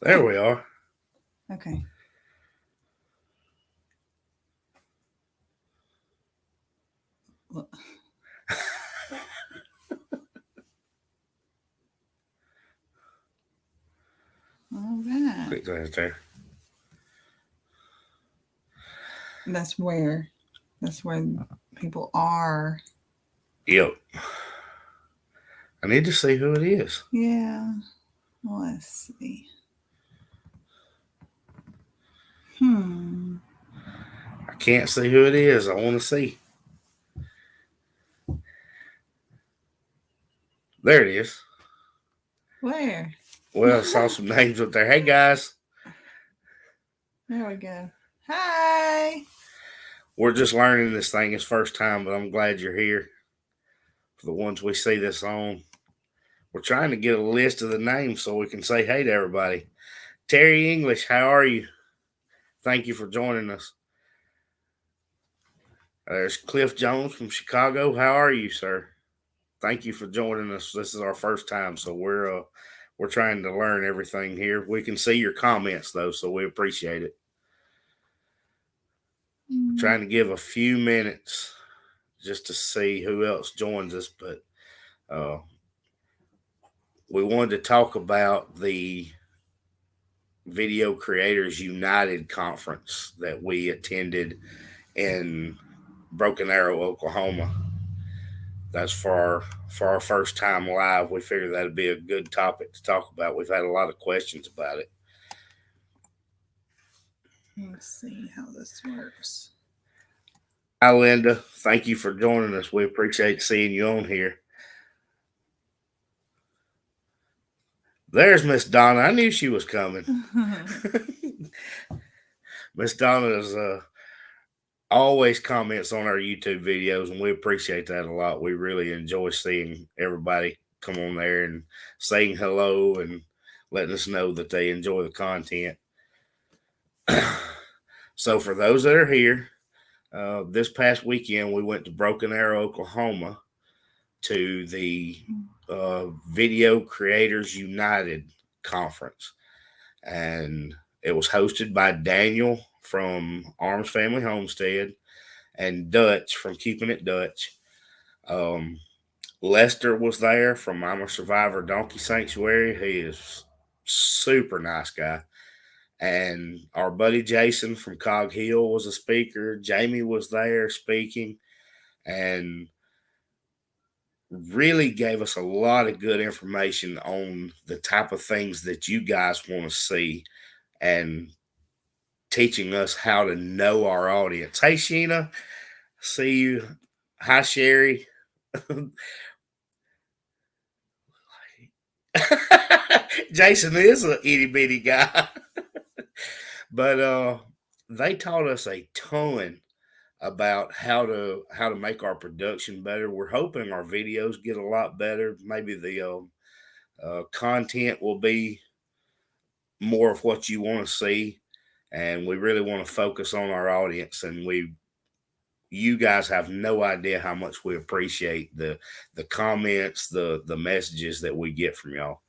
There we are. Okay. Well, all right. Click that there. That's where people are. Yep. I need to see who it is. Yeah. Let's see. Hmm. I can't see who it is. I want to see. There it is. Where? Well, I saw some names up there. Hey, guys. There we go. Hi. We're just learning this thing. It's first time, but I'm glad you're here. For the ones we see this on, we're trying to get a list of the names so we can say hey to everybody. Terry English, how are you? Thank you for joining us. There's Cliff Jones from Chicago. How are you, sir? Thank you for joining us. This is our first time, so we're trying to learn everything here. We can see your comments though, so we appreciate it. We're trying to give a few minutes just to see who else joins us, but we wanted to talk about the Video Creators United conference that we attended in Broken Arrow, Oklahoma. That's for our first time live. We figured that'd be a good topic to talk about. We've had a lot of questions about it. Let's see how this works. Hi, Linda. Thank you for joining us. We appreciate seeing you on here. There's Miss Donna. I knew she was coming. Miss Donna is always comments on our YouTube videos, and we appreciate that a lot. We really enjoy seeing everybody come on there and saying hello and letting us know that they enjoy the content. So, for those that are here, this past weekend we went to Broken Arrow, Oklahoma, to the Video Creators United conference, and it was hosted by Daniel from Arms Family Homestead and Dutch from Keeping It Dutch. Um, Lester was there from I'm a Survivor Donkey Sanctuary. He is super nice guy. And our buddy Jason from Cog Hill was a speaker. Jamie was there speaking and really gave us a lot of good information on the type of things that you guys want to see and teaching us how to know our audience. Hey, Sheena, see you. Hi, Sherry. Jason is a itty bitty guy, but they taught us a ton about how to make our production better. We're hoping our videos get a lot better. Maybe the content will be more of what you want to see, and we really want to focus on our audience. And you guys have no idea how much we appreciate the comments, the messages that we get from y'all.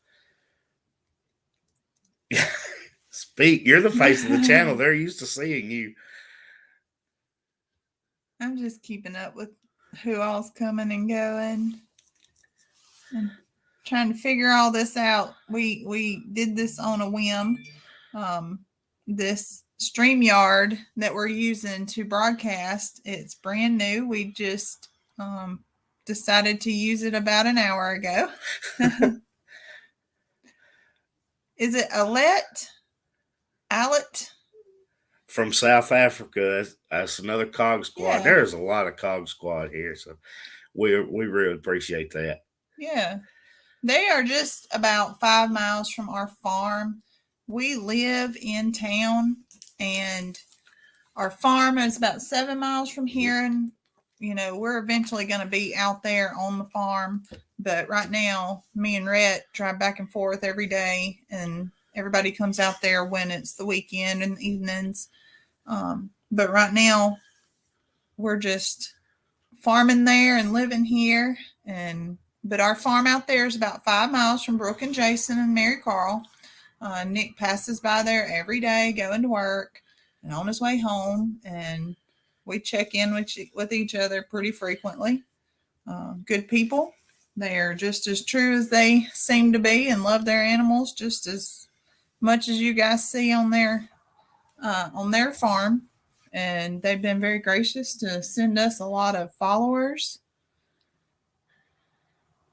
Speak. You're the face of the channel. They're used to seeing you. I'm just keeping up with who all's coming and going and trying to figure all this out. We did this on a whim. This StreamYard that we're using to broadcast, it's brand new. We just decided to use it about an hour ago. Is it Alet? From South Africa. That's another Cog Squad. Yeah. There's a lot of Cog Squad here, so we really appreciate that. Yeah. They are just about 5 miles from our farm. We live in town, and our farm is about 7 miles from here. And, we're eventually going to be out there on the farm. But right now, me and Rhett drive back and forth every day, and everybody comes out there when it's the weekend and the evenings. But right now, we're just farming there and living here. But our farm out there is about 5 miles from Brooke and Jason and Mary Carl. Nick passes by there every day, going to work and on his way home, and we check in with each other pretty frequently. Good people. They are just as true as they seem to be and love their animals just as much as you guys see on their farm. And they've been very gracious to send us a lot of followers.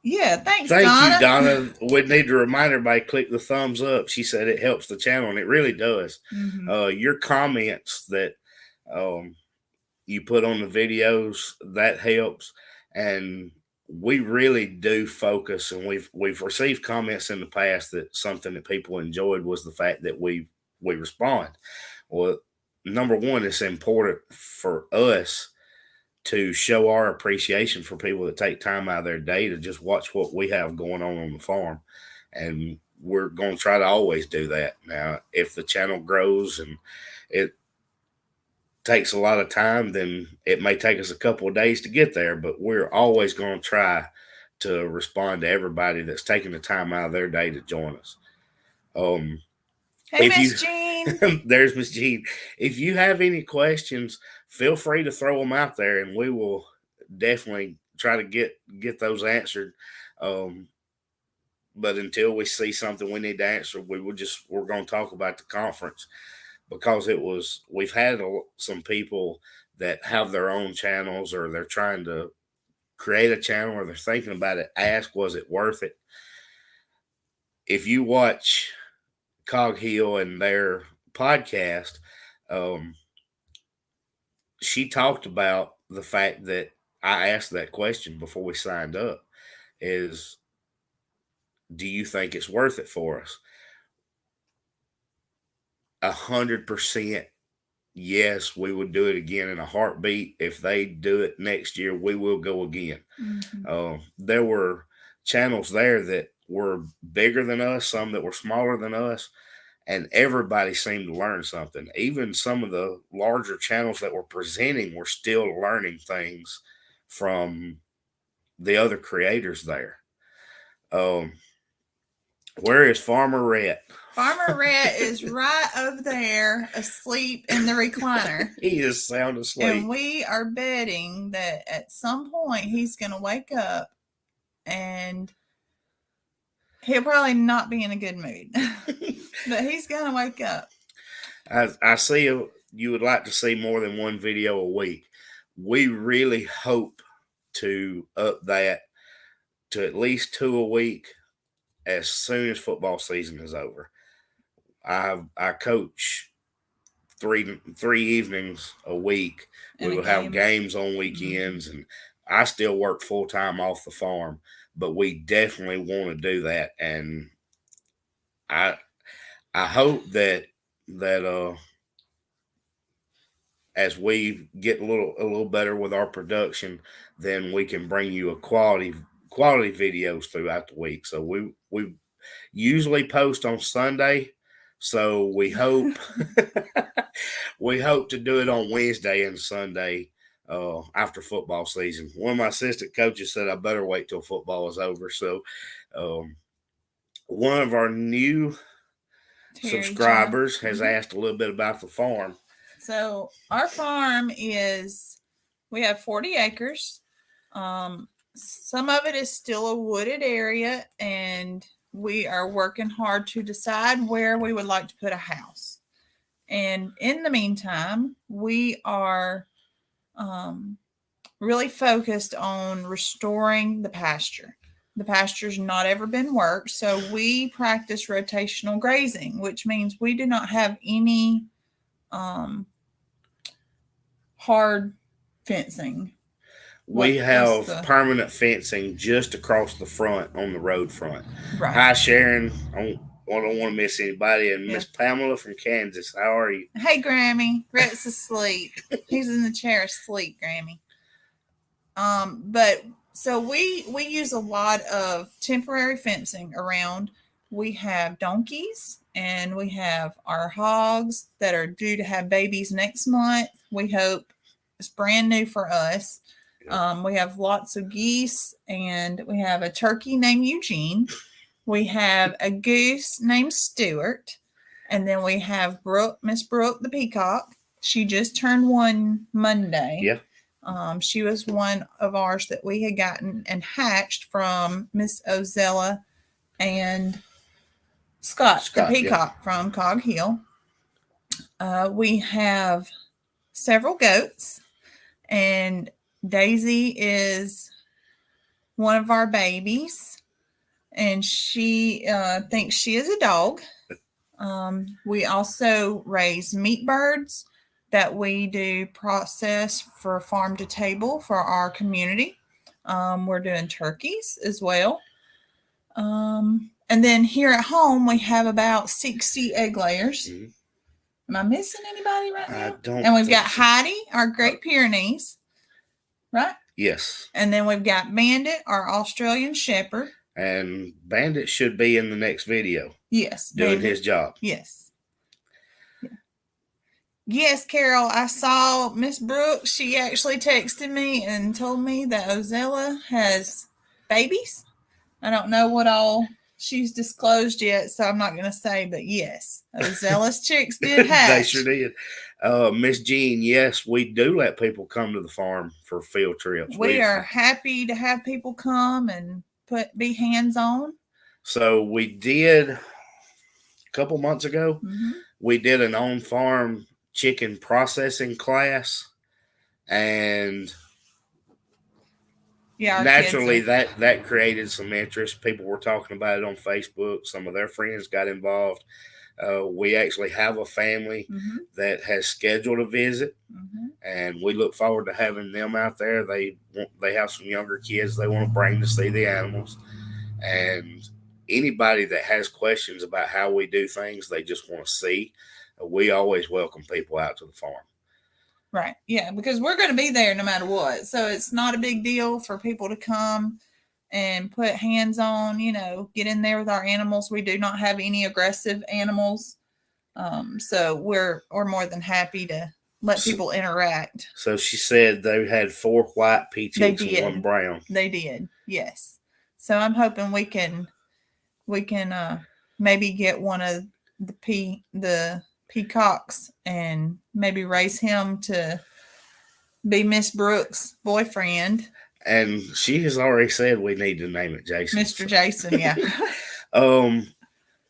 Yeah, thanks, Thank Donna. you, Donna. We need to remind everybody, click the thumbs up. She said it helps the channel, and it really does. Mm-hmm. Your comments that you put on the videos, that helps. And we really do focus, and we've received comments in the past that something that people enjoyed was the fact that we respond. Well, number one, it's important for us to show our appreciation for people that take time out of their day to just watch what we have going on the farm. And we're going to try to always do that. Now, if the channel grows and it takes a lot of time, then it may take us a couple of days to get there, but we're always going to try to respond to everybody that's taking the time out of their day to join us. Hey, Miss Jean. There's Miss Jean. If you have any questions, feel free to throw them out there, and we will definitely try to get those answered. But until we see something we need to answer, we're going to talk about the conference, because we've had some people that have their own channels, or they're trying to create a channel, or they're thinking about it, ask, was it worth it? If you watch Cog Hill and their podcast, she talked about the fact that I asked that question before we signed up, is, do you think it's worth it for us? 100% yes, we would do it again in a heartbeat. If they do it next year, we will go again. Mm-hmm. There were channels there that were bigger than us, some that were smaller than us, and everybody seemed to learn something. Even some of the larger channels that were presenting were still learning things from the other creators there. Where is Farmer Rhett? Farmer Rhett is right over there, asleep in the recliner. He is sound asleep. And we are betting that at some point he's going to wake up, and he'll probably not be in a good mood. But he's going to wake up. I see you would like to see more than one video a week. We really hope to up that to at least 2 a week as soon as football season is over. I coach three evenings a week. We will have games on weekends, and I still work full time off the farm, but we definitely want to do that. And I hope that as we get a little better with our production, then we can bring you a quality videos throughout the week. So we usually post on Sunday. So we hope to do it on Wednesday and Sunday after football season. One of my assistant coaches said I better wait till football is over. So one of our new subscribers has asked a little bit about the farm. So our farm we have 40 acres. Some of it is still a wooded area, and we are working hard to decide where we would like to put a house. And in the meantime, we are really focused on restoring the pasture. The pasture's not ever been worked, so we practice rotational grazing, which means we do not have any hard fencing. We have permanent fencing just across the front on the road front. Right. Hi, Sharon. I don't want to miss anybody. And Miss Pamela from Kansas. How are you? Hey, Grammy. Rhett's asleep. He's in the chair asleep, Grammy. But so we use a lot of temporary fencing around. We have donkeys, and we have our hogs that are due to have babies next month. We hope it's brand new for us. We have lots of geese, and we have a turkey named Eugene. We have a goose named Stuart. And then we have Miss Brooke the peacock. She just turned 1 Monday. Yeah. She was one of ours that we had gotten and hatched from Miss Ozella and Scott the peacock from Cog Hill. We have several goats, and Daisy is one of our babies, and she thinks she is a dog. We also raise meat birds that we do process for farm to table for our community. We're doing turkeys as well. And then here at home, we have about 60 egg layers. Mm-hmm. Am I missing anybody right now? I don't. And we've got Heidi, our Great Pyrenees, right? Yes. And then we've got Bandit, our Australian Shepherd. And Bandit should be in the next video. Yes. Doing his job. Yes. Yeah. Yes, Carol, I saw Miss Brooks. She actually texted me and told me that Ozella has babies. I don't know what all she's disclosed yet, so I'm not going to say, but yes, Ozella's chicks did hatch. They sure did. Miss Jean, yes, we do let people come to the farm for field trips. We are happy to have people come and be hands-on. So we did a couple months ago, we did an on-farm chicken processing class, and naturally that created some interest. People were talking about it on Facebook. Some of their friends got involved. We actually have a family that has scheduled a visit, and we look forward to having them out there. They have some younger kids they want to bring to see the animals, and anybody that has questions about how we do things, they just want to see. We always welcome people out to the farm. Right. Yeah, because we're going to be there no matter what. So it's not a big deal for people to come and put hands on, get in there with our animals. We do not have any aggressive animals. So we're more than happy to let people interact. So she said they had 4 white pea chicks and 1 brown. They did. Yes. So I'm hoping we can maybe get one of the peacocks and maybe raise him to be Miss Brooks' boyfriend. And she has already said we need to name it Jason. Mr. Jason, yeah.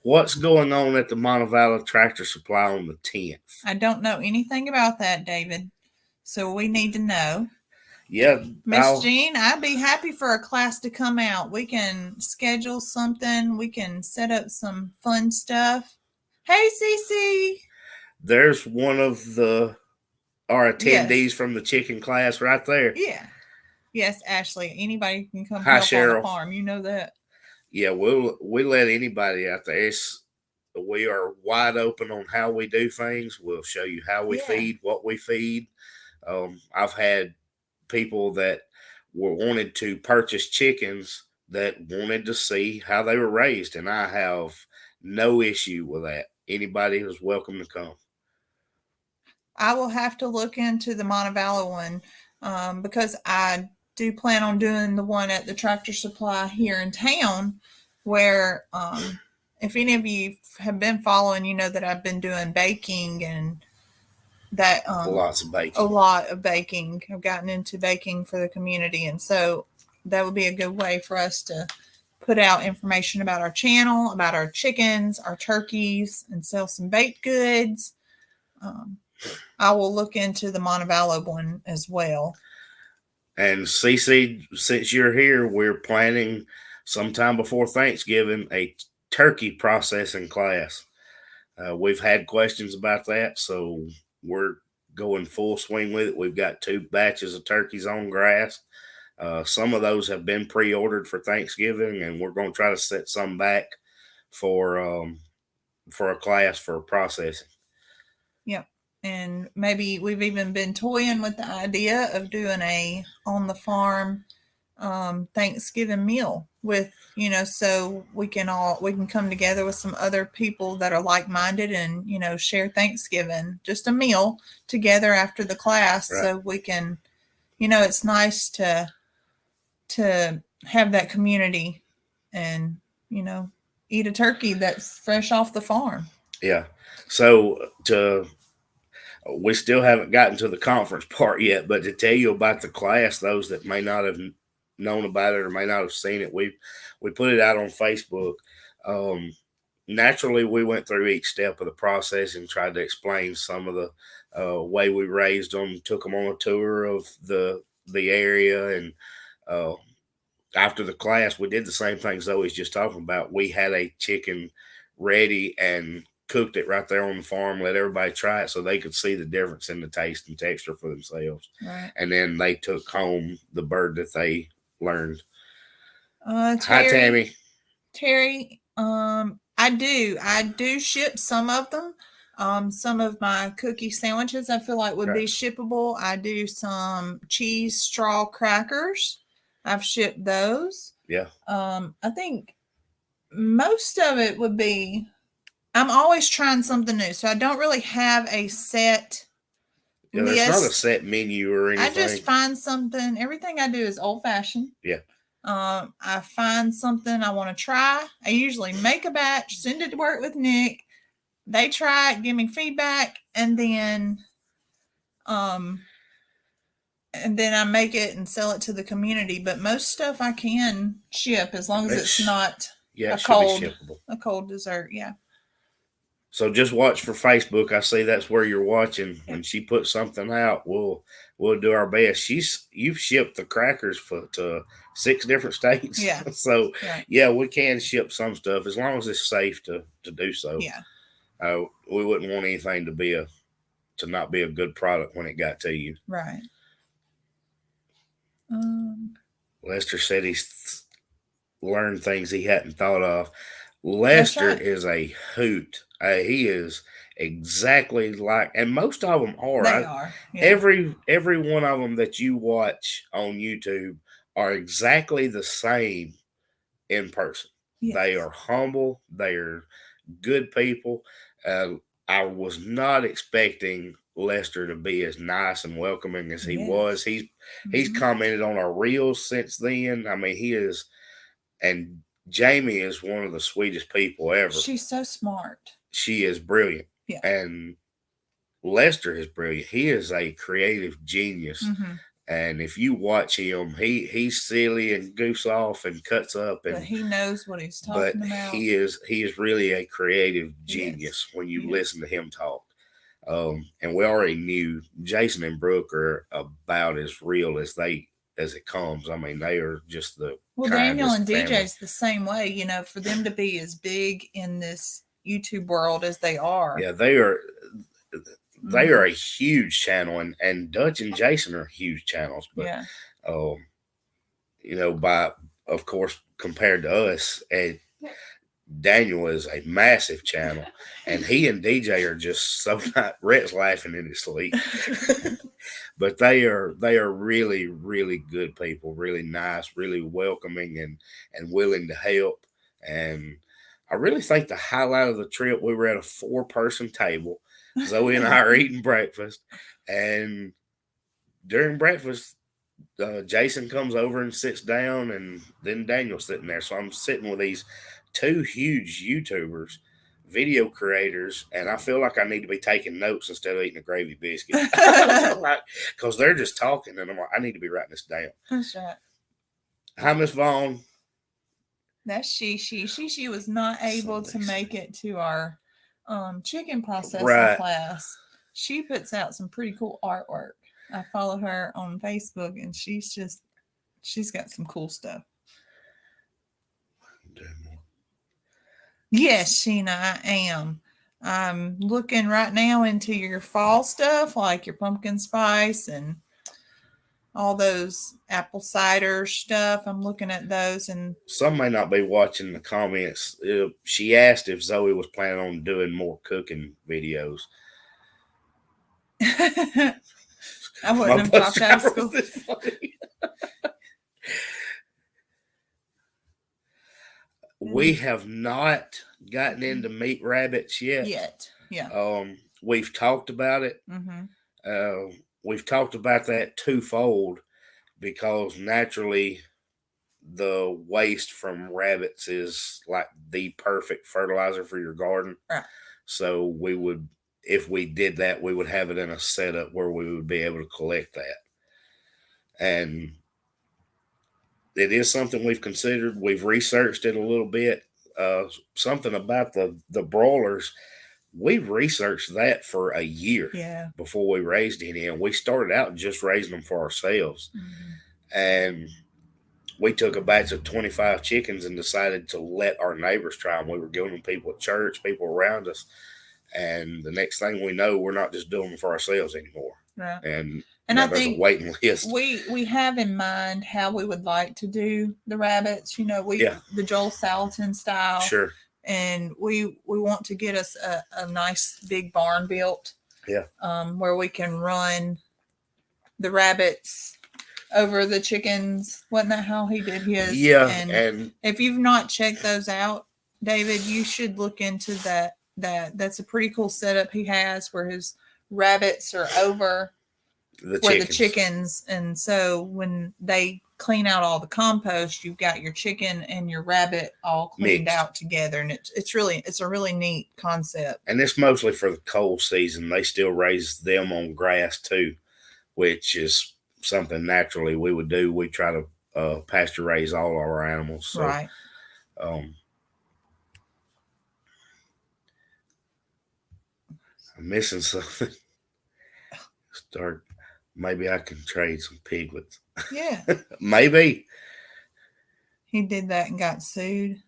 What's going on at the Montevallo Tractor Supply on the 10th? I don't know anything about that, David. So we need to know. Yeah. Miss Jean, I'd be happy for a class to come out. We can schedule something. We can set up some fun stuff. Hey, Cece. There's one of our attendees from the chicken class right there. Yeah. Yes, Ashley. Anybody can come Hi, help Cheryl. on the farm. You know that. Yeah, we let anybody out there. We are wide open on how we do things. We'll show you how we feed, what we feed. I've had people that wanted to purchase chickens that wanted to see how they were raised, and I have no issue with that. Anybody is welcome to come. I will have to look into the Montevallo one because I do plan on doing the one at the Tractor Supply here in town where if any of you have been following, you know that I've been doing baking and that lots of baking. A lot of baking. I've gotten into baking for the community, and so that would be a good way for us to put out information about our channel, about our chickens, our turkeys, and sell some baked goods. I will look into the Montevallo one as well. And Cece, since you're here, we're planning sometime before Thanksgiving a turkey processing class. We've had questions about that, so we're going full swing with it. We've got 2 batches of turkeys on grass. Some of those have been pre-ordered for Thanksgiving, and we're going to try to set some back for a class for processing. Yep. And maybe we've even been toying with the idea of doing a on the farm Thanksgiving meal with, so we can come together with some other people that are like-minded and, share Thanksgiving, just a meal together after the class. Right. So we can, it's nice to have that community and, eat a turkey that's fresh off the farm. Yeah. So we still haven't gotten to the conference part yet, but to tell you about the class, those that may not have known about it or may not have seen it, we put it out on Facebook. Naturally, we went through each step of the process and tried to explain some of the way we raised them, took them on a tour of the area, and uh, after the class, we did the same thing Zoe's just talking about. We had a chicken ready and cooked it right there on the farm, let everybody try it so they could see the difference in the taste and texture for themselves. Right. And then they took home the bird that they learned. Terry, Hi, Tammy. Terry, I do ship some of them. Some of my cookie sandwiches I feel like would be shippable. I do some cheese straw crackers. I've shipped those. Yeah. I think most of it would be, I'm always trying something new. So I don't really have a set list. It's not a set menu or anything. I just find something. Everything I do is old fashioned. Yeah. I find something I want to try. I usually make a batch, send it to work with Nick. They try it, give me feedback, and then I make it and sell it to the community. But most stuff I can ship as long as it's not a cold dessert. Yeah. So just watch for Facebook. I see that's where you're watching. When she puts something out, we'll do our best. You've shipped the crackers to 6 different states. Yeah. So yeah, we can ship some stuff as long as it's safe to do so. Yeah. We wouldn't want anything to not be a good product when it got to you. Right. Lester said he's learned things he hadn't thought of. Lester is a hoot. He is exactly like, and most of them are. They are. Yeah. Every one of them that you watch on YouTube are exactly the same in person. Yes. They are humble. They are good people. I was not expecting Lester to be as nice and welcoming as he was. He's commented on our reels since then. I mean, he is, and Jamie is one of the sweetest people ever. She's so smart. She is brilliant. Yeah. And Lester is brilliant. He is a creative genius. Mm-hmm. And if you watch him, he's silly and goofs off and cuts up, but he knows what he's talking about. He is really a creative genius when you listen to him talk. And we already knew Jason and Brooke are about as real as it comes. I mean, they are just the Daniel and family. DJ's the same way. You know, for them to be as big in this YouTube world as they are. Yeah, they are. They are a huge channel, and Dutch and Jason are huge channels. But, of course, compared to us, Daniel is a massive channel, and he and DJ are just so not. Rhett's laughing in his sleep. But they are really, really good people, really nice, really welcoming, and willing to help. And I really think the highlight of the trip, we were at a 4-person table. Zoe and I are eating breakfast, and during breakfast, Jason comes over and sits down, and then Daniel's sitting there. So I'm sitting with these 2 huge YouTubers, video creators, and I feel like I need to be taking notes instead of eating a gravy biscuit. Because they're just talking, and I'm like, I need to be writing this down. That's right. Hi, Miss Vaughn. That's She was not able to make it to our chicken processing class. She puts out some pretty cool artwork. I follow her on Facebook, and she's got some cool stuff. Yes, Sheena, I am. I'm looking right now into your fall stuff, like your pumpkin spice and all those apple cider stuff. I'm looking at those, and some may not be watching the comments. She asked if Zoe was planning on doing more cooking videos. I wouldn't have dropped out of school. We have not gotten into meat rabbits yet. Yeah. We've talked about it. Mm-hmm. We've talked about that twofold because naturally the waste from rabbits is like the perfect fertilizer for your garden. Right. So we would, if we did that, we would have it in a setup where we would be able to collect that. And it is something we've considered. We've researched it a little bit. Something about the broilers, we researched that for a year Yeah. before we raised any. And we started out just raising them for ourselves. Mm-hmm. And we took a batch of 25 chickens and decided to let our neighbors try them. We were giving them people at church, people around us. And the next thing we know, we're not just doing them for ourselves anymore. Right. And I there's think a waiting list. we have in mind how we would like to do the rabbits. You know, the Joel Salatin style. Sure. And we want to get us a nice big barn built. Yeah. Where we can run the rabbits over the chickens. Wasn't that how he did his? Yeah. And if you've not checked those out, David, you should look into that. That's a pretty cool setup he has where his rabbits are over the chickens. And so when they clean out all the compost, you've got your chicken and your rabbit all cleaned out together. And it's a really neat concept. And it's mostly for the cold season. They still raise them on grass too, which is something naturally we would do. We try to pasture raise all our animals. So, right. I'm missing something. Maybe I can trade some piglets. Yeah. Maybe. He did that and got sued.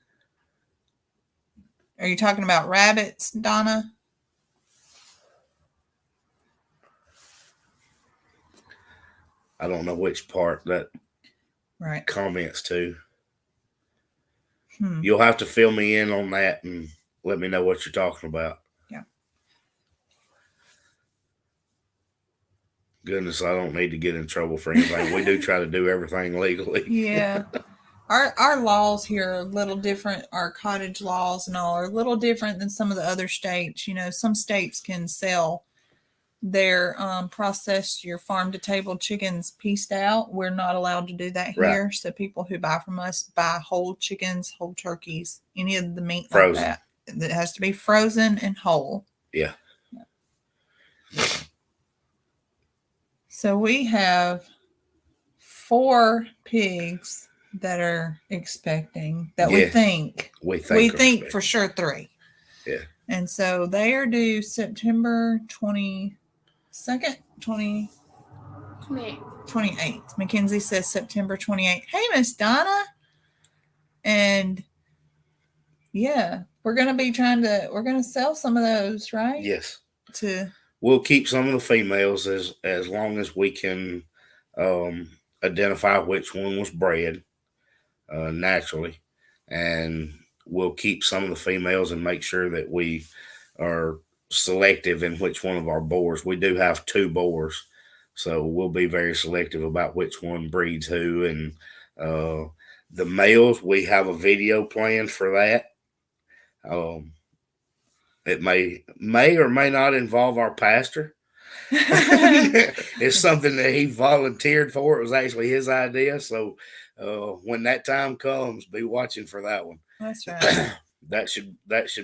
Are you talking about rabbits, Donna? I don't know which part that right comments to. You'll have to fill me in on that and let me know what you're talking about. Yeah. Goodness, I don't need to get in trouble for anything. We do try to do everything legally. Yeah. Our laws here are a little different. Our cottage laws and all are a little different than some of the other states. You know, some states can sell their processed your farm to table chickens pieced out. We're not allowed to do that here. Right. So people who buy from us buy whole chickens, whole turkeys, any of the meat frozen. Like that. It has to be frozen and whole. Yeah. So we have 4 pigs that are expecting that we think for sure 3. Yeah. And so they are due September 22nd, 28th. Mackenzie says September 28th. Hey, Miss Donna. And yeah, we're going to sell some of those, right? Yes. We'll keep some of the females as long as we can identify which one was bred naturally. And we'll keep some of the females and make sure that we are selective in which one of our boars. We do have 2 boars, so we'll be very selective about which one breeds who. And the males, we have a video planned for that. It may or may not involve our pastor. It's something that he volunteered for. It was actually his idea. So when that time comes, be watching for that one. That's right. that should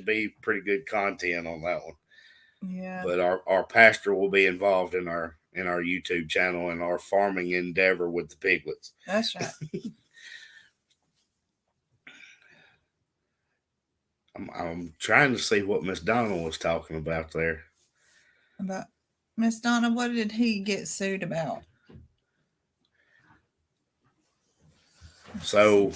be pretty good content on that one. Yeah. But our pastor will be involved in our YouTube channel and our farming endeavor with the piglets. That's right. I'm trying to see what Miss Donna was talking about there. About Miss Donna, what did he get sued about? So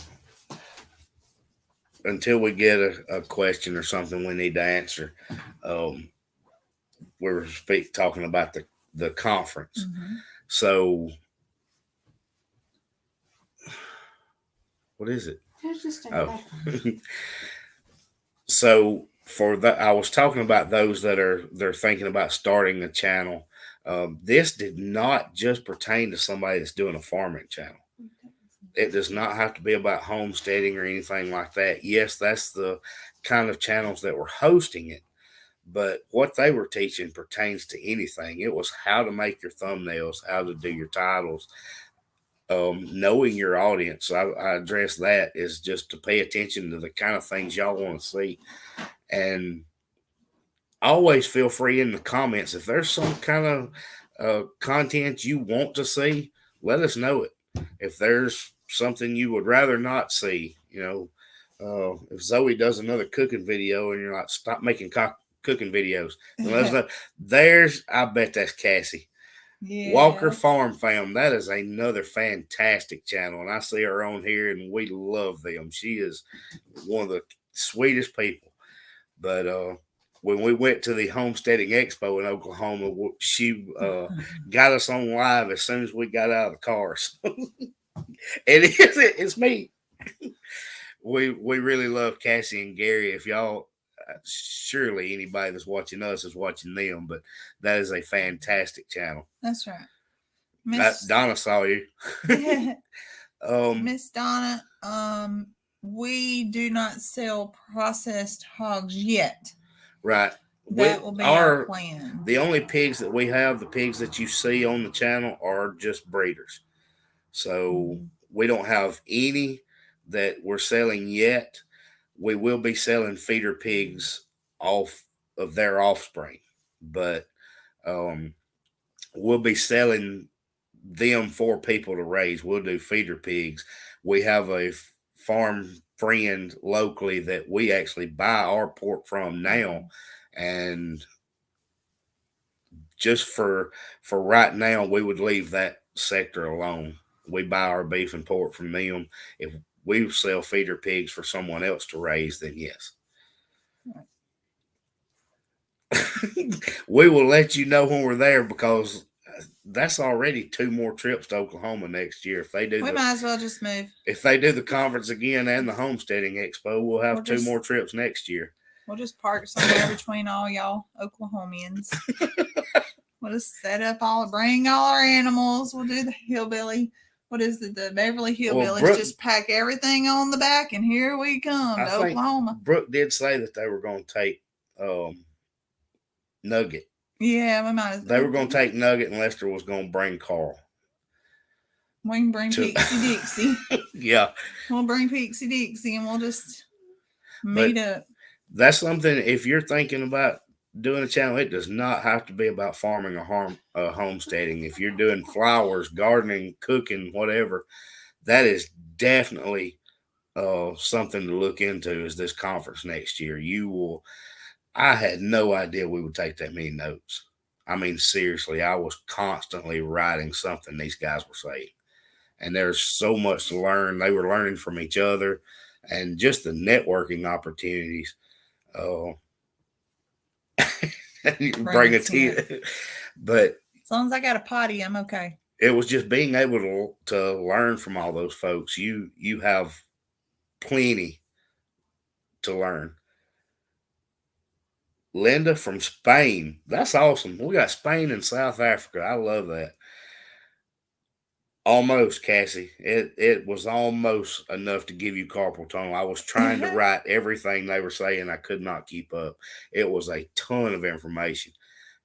until we get a question or something we need to answer, we were talking about the conference. Mm-hmm. So what is it? So for that, I was talking about those they're thinking about starting a channel. This did not just pertain to somebody that's doing a farming channel. It does not have to be about homesteading or anything like that. Yes, that's the kind of channels that were hosting it, but what they were teaching pertains to anything. It was how to make your thumbnails, how to do your titles. knowing your audience. I address that is just to pay attention to the kind of things y'all want to see, and always feel free in the comments if there's some kind of content you want to see. Let us know it. If there's something you would rather not see, if Zoe does another cooking video and you're like, stop making cooking videos, then let us know. I bet that's Cassie. Yeah. Walker Farm Fam. That is another fantastic channel, and I see her on here, and we love them. She is one of the sweetest people. But when we went to the Homesteading Expo in Oklahoma, she got us on live as soon as we got out of the cars. It's me. We really love Cassie and Gary. If y'all, surely anybody that's watching us is watching them, but that is a fantastic channel. That's right. Donna saw you. Miss Donna, we do not sell processed hogs yet. Right. That will be our plan. The only pigs that we have, the pigs that you see on the channel, are just breeders. So we don't have any that we're selling yet. We will be selling feeder pigs off of their offspring, but we'll be selling them for people to raise. We'll do feeder pigs. We have a farm friend locally that we actually buy our pork from now, and just for right now, we would leave that sector alone. We buy our beef and pork from them. If we sell feeder pigs for someone else to raise, then yes. We will let you know when we're there, because that's already 2 more trips to Oklahoma next year. If they do, we might as well just move. If they do the conference again and the Homesteading Expo, we'll have 2 more trips next year. We'll just park somewhere between all y'all Oklahomians. We'll just set up bring all our animals. We'll do the hillbilly. What is it? The Beverly Hillbillies. Just pack everything on the back, and here we come to Oklahoma. Brooke did say that they were going to take Nugget. Yeah, we might. They were going to take Nugget, and Lester was going to bring Carl. We can bring Pixie Dixie. Yeah. We'll bring Pixie Dixie, and we'll just meet up. That's something, if you're thinking about doing a channel, it does not have to be about farming or homesteading. If you're doing flowers, gardening, cooking, whatever, that is definitely something to look into. Is this conference next year? I had no idea we would take that many notes. I mean, seriously, I was constantly writing something these guys were saying, and there's so much to learn. They were learning from each other, and just the networking opportunities. Bring a tea. But as long as I got a potty, I'm okay. It was just being able to learn from all those folks. You have plenty to learn. Linda from Spain. That's awesome. We got Spain and South Africa. I love that. Almost, Cassie. It was almost enough to give you carpal tunnel. I was trying to write everything they were saying. I could not keep up. It was a ton of information.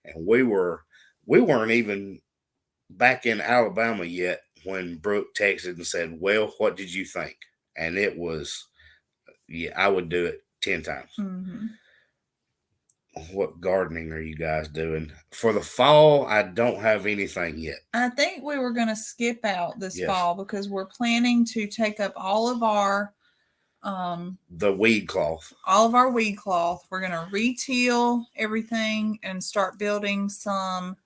And we weren't even back in Alabama yet when Brooke texted and said, well, what did you think? And it was, I would do it 10 times. Mm-hmm. What gardening are you guys doing for the fall? I don't have anything yet. I think we were going to skip out this fall because we're planning to take up all of our the weed cloth. All of our weed cloth. We're going to re-till everything and start building some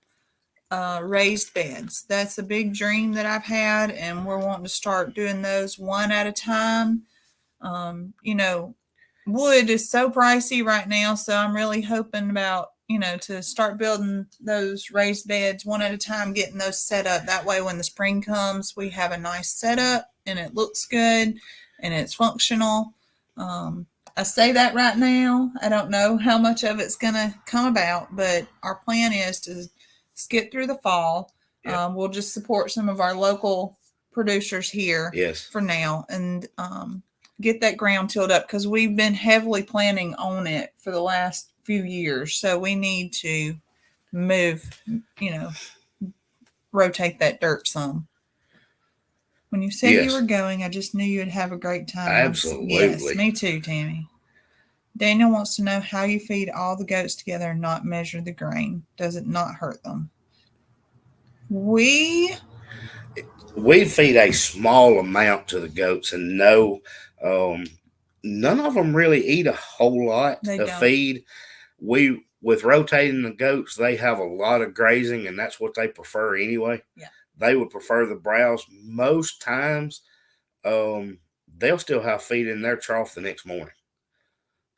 raised beds. That's a big dream that I've had, and we're wanting to start doing those one at a time. Wood is so pricey right now, so I'm really hoping about, to start building those raised beds one at a time, getting those set up. That way, when the spring comes, we have a nice setup and it looks good and it's functional. I say that right now. I don't know how much of it's going to come about, but our plan is to skip through the fall. Yep. We'll just support some of our local producers here for now, and get that ground tilled up, because we've been heavily planning on it for the last few years. So we need to move, rotate that dirt some. When you said you Yes. were going, I just knew you'd have a great time. Absolutely. Yes, me too, Tammy. Daniel wants to know how you feed all the goats together and not measure the grain. Does it not hurt them? We feed a small amount to the goats, and none of them really eat a whole lot They of don't. feed. With rotating the goats, they have a lot of grazing, and that's what they prefer anyway. Yeah. They would prefer the browse. Most times, they'll still have feed in their trough the next morning.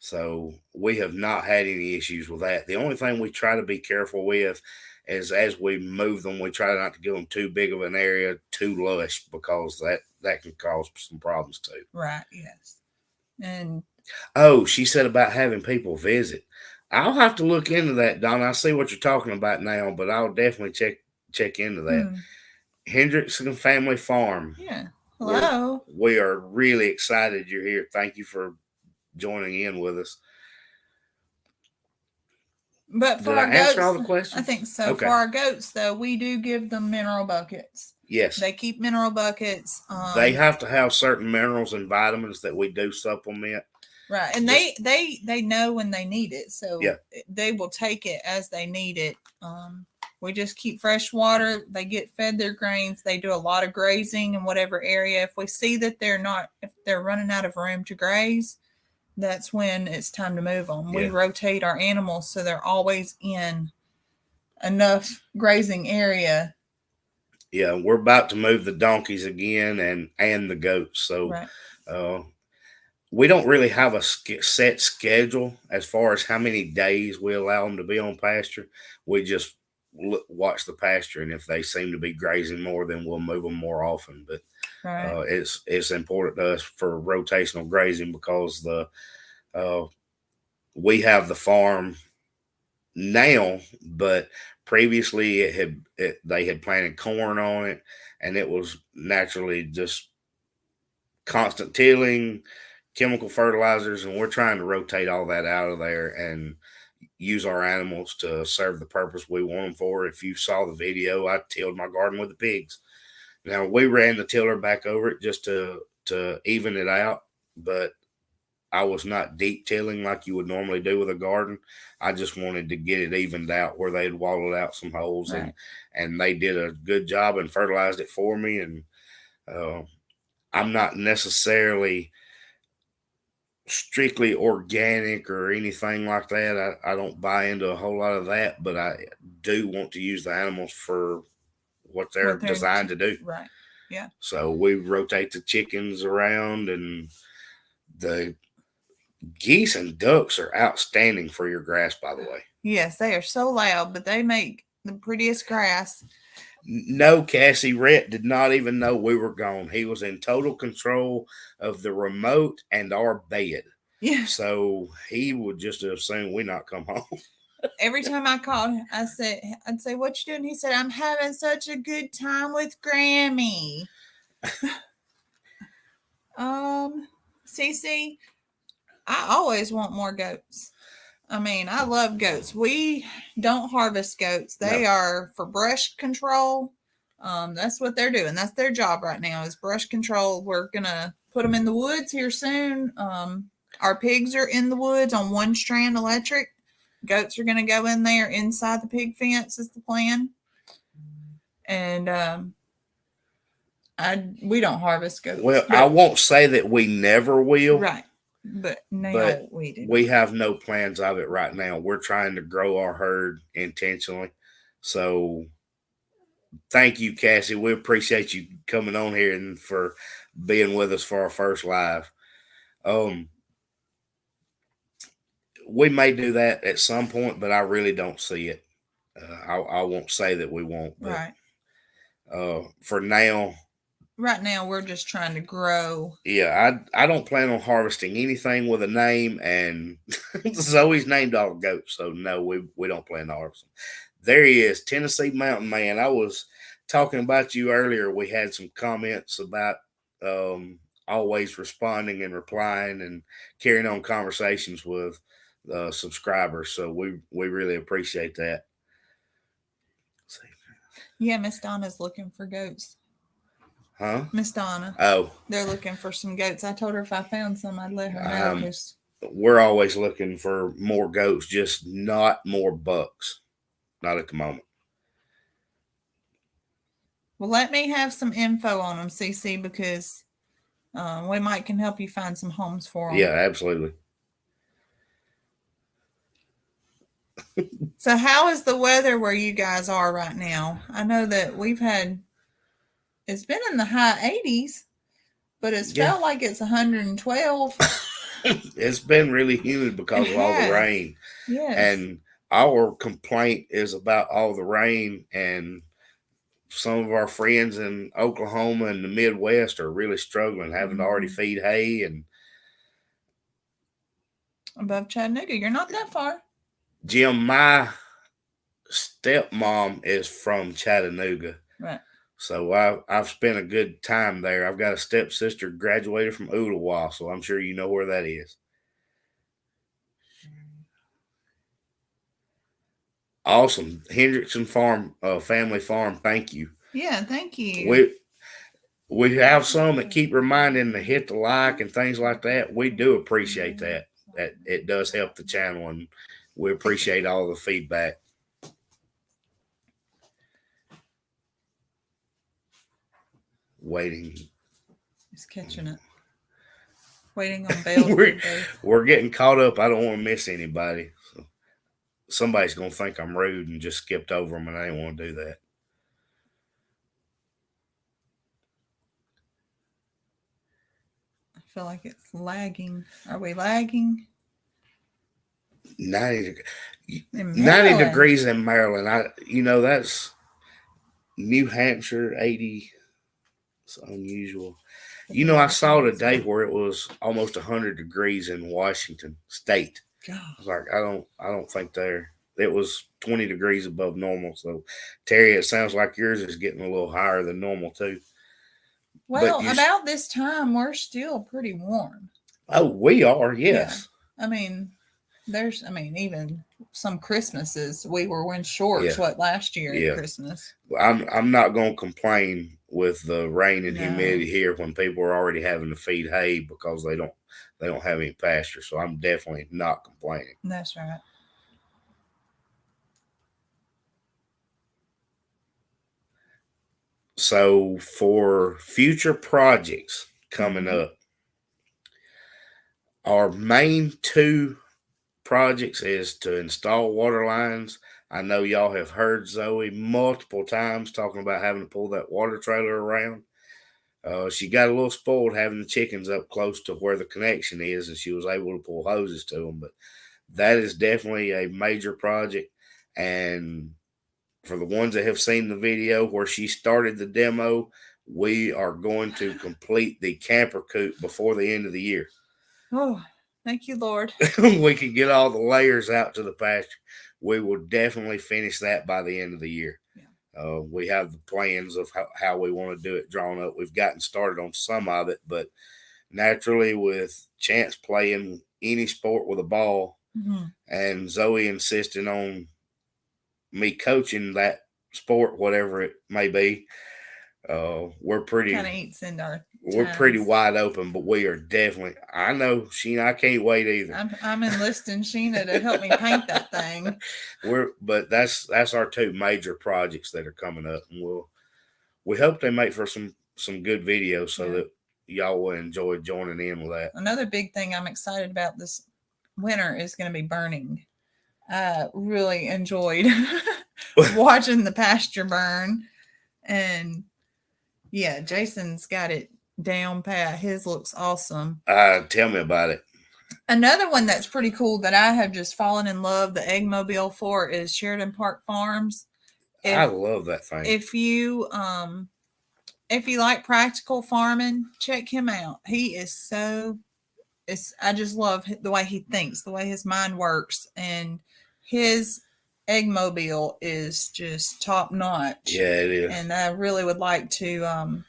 So we have not had any issues with that. The only thing we try to be careful with is as we move them, we try not to give them too big of an area, too lush, because that can cause some problems too. Right. Yes. And oh, she said about having people visit. I'll have to look into that, Donna. I see what you're talking about now, but I'll definitely check into that. Hendrickson Family Farm. Yeah. Hello. We are really excited you're here. Thank you for joining in with us. But for Did our I answer goats, all the questions? I think so. Okay. For our goats, though, we do give them mineral buckets. Yes. They keep mineral buckets. They have to have certain minerals and vitamins that we do supplement. Right. And they know when they need it. So yeah, they will take it as they need it. We just keep fresh water. They get fed their grains. They do a lot of grazing in whatever area. If we see that if they're running out of room to graze, that's when it's time to move them. We rotate our animals so they're always in enough grazing area. Yeah, we're about to move the donkeys again and the goats. So we don't really have a set schedule as far as how many days we allow them to be on pasture. We just watch the pasture, and if they seem to be grazing more, then we'll move them more often. But it's important to us for rotational grazing because we have the farm now, but previously they had planted corn on it, and it was naturally just constant tilling, chemical fertilizers, and we're trying to rotate all that out of there and use our animals to serve the purpose we want them for. If you saw the video, I tilled my garden with the pigs. Now we ran the tiller back over it just to even it out, but I was not deep tilling like you would normally do with a garden. I just wanted to get it evened out where they'd walled out some holes, and they did a good job and fertilized it for me. And I'm not necessarily strictly organic or anything like that. I don't buy into a whole lot of that, but I do want to use the animals for what they're designed to do. Right. Yeah. So we rotate the chickens around, and the geese and ducks are outstanding for your grass, by the way. Yes, they are so loud, but they make the prettiest grass. No, Cassie, Rhett did not even know we were gone. He was in total control of the remote and our bed. Yeah. So he would just assume we not come home. Every time I called, I'd say, "What you doing?" He said, "I'm having such a good time with Grammy." Cece, I always want more goats. I mean, I love goats. We don't harvest goats. They are for brush control. That's what they're doing. That's their job right now is brush control. We're going to put them in the woods here soon. Our pigs are in the woods on 1-strand electric. Goats are going to go in there inside the pig fence is the plan. And we don't harvest goats. Well, I won't say that we never will. Right. But now we do. We have no plans of it right now. We're trying to grow our herd intentionally. So thank you, Cassie. We appreciate you coming on here and for being with us for our first live. We may do that at some point, but I really don't see it. I won't say that we won't. But, for now. Right now, we're just trying to grow. Yeah, I don't plan on harvesting anything with a name, and Zoe's named all goats, so no, we don't plan to harvest them. There he is, Tennessee Mountain Man. I was talking about you earlier. We had some comments about always responding and replying and carrying on conversations with subscribers, so we really appreciate that. Yeah, Miss Donna's looking for goats. Huh? Miss Donna. Oh, They're looking for some goats. I told her if I found some, I'd let her know. 'Cause we're always looking for more goats, just not more bucks. Not at the moment. well, let me have some info on them, CC, because we might can help you find some homes for them. Yeah, absolutely. So, how is the weather where you guys are right now? I know that it's been in the high 80s, but it's felt like it's 112. It's been really humid because of all the rain. Yes. And our complaint is about all the rain, and some of our friends in Oklahoma and the Midwest are really struggling, having to already feed hay. And above Chattanooga, you're not that far. Jim, my stepmom is from Chattanooga. Right. So I've spent a good time there. I've got a stepsister graduated from Ooltewah, so I'm sure you know where that is. Awesome. Hendrickson Farm, family farm, thank you. Yeah, thank you. We have some that keep reminding to hit the like and things like that. We do appreciate that. That it does help the channel, and we appreciate all the feedback. Waiting. He's catching it. Waiting on bail. We're getting caught up. I don't want to miss anybody. So somebody's going to think I'm rude and just skipped over them, and I didn't want to do that. I feel like it's lagging. Are we lagging? 90 degrees in Maryland. That's New Hampshire, 80. It's unusual. I saw today where it was almost 100 degrees in Washington State. God. I was like, I don't think it was 20 degrees above normal. So, Terry, it sounds like yours is getting a little higher than normal too. Well, about this time, we're still pretty warm. Oh, we are, yes. Yeah. Even some Christmases we were wearing shorts. What, last year at Christmas? I'm not going to complain with the rain and humidity here when people are already having to feed hay because they don't have any pasture. So I'm definitely not complaining. That's right. So for future projects coming up, our main two projects is to install water lines. I know y'all have heard Zoe multiple times talking about having to pull that water trailer around. She got a little spoiled having the chickens up close to where the connection is, and she was able to pull hoses to them. But that is definitely a major project. And for the ones that have seen the video where she started the demo, we are going to complete the camper coop before the end of the year. Oh, thank you, Lord. We can get all the layers out to the pasture. We will definitely finish that by the end of the year. Yeah. We have the plans of how we want to do it drawn up. We've gotten started on some of it, but naturally with Chance playing any sport with a ball and Zoe insisting on me coaching that sport, whatever it may be, we're pretty kind of eats into our we're pretty wide open, but we are definitely. I know Sheena. I can't wait either. I'm enlisting Sheena to help me paint that thing. But that's our two major projects that are coming up, and we hope they make for some good videos so that y'all will enjoy joining in with that. Another big thing I'm excited about this winter is going to be burning. I really enjoyed watching the pasture burn, and Jason's got it down pat. His looks awesome. Tell me about it. Another one that's pretty cool that I have just fallen in love the Eggmobile for is Sheridan Park Farms. I love that thing. If you like practical farming, check him out. He is I just love the way he thinks, the way his mind works, and his Eggmobile is just top notch. Yeah, it is. And I really would like to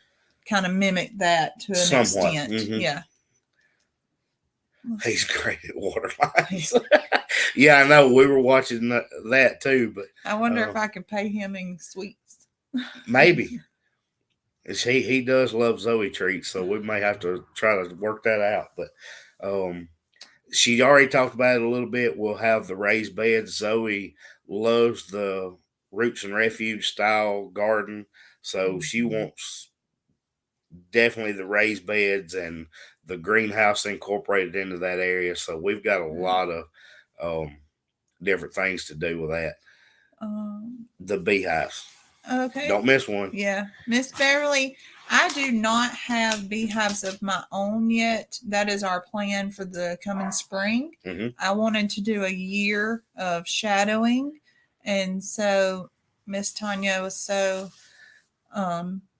kind of mimic that to an extent. Yeah. He's great at water lines. Yeah, I know. We were watching that too, but I wonder if I could pay him in sweets. Maybe. he does love Zoe treats, so we may have to try to work that out. But she already talked about it a little bit. We'll have the raised beds. Zoe loves the roots and refuge style garden, so she wants definitely the raised beds and the greenhouse incorporated into that area. So we've got a lot of different things to do with that. The beehives. Okay. Don't miss one. Yeah. Miss Beverly, I do not have beehives of my own yet. That is our plan for the coming spring. I wanted to do a year of shadowing. And so Miss Tanya was so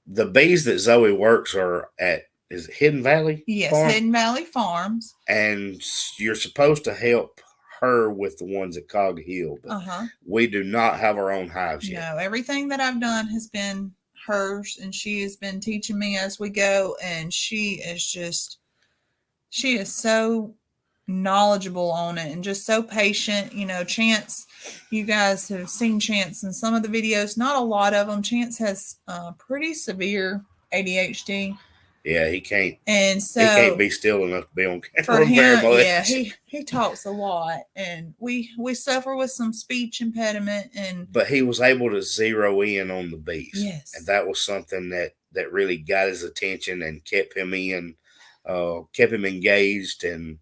the bees that Zoe works are at, is it Hidden Valley? Yes, Farm? Hidden Valley Farms. And you're supposed to help her with the ones at Cog Hill, but we do not have our own hives yet. No, everything that I've done has been hers, and she has been teaching me as we go, and she is so knowledgeable on it and just so patient. You know, Chance, you guys have seen Chance in some of the videos, not a lot of them. Chance has pretty severe ADHD. Yeah, he can't. And so he can't be still enough to be on camera. For him, yeah, he talks a lot, and we suffer with some speech impediment. But he was able to zero in on the bees. Yes, and that was something that really got his attention and kept him engaged, and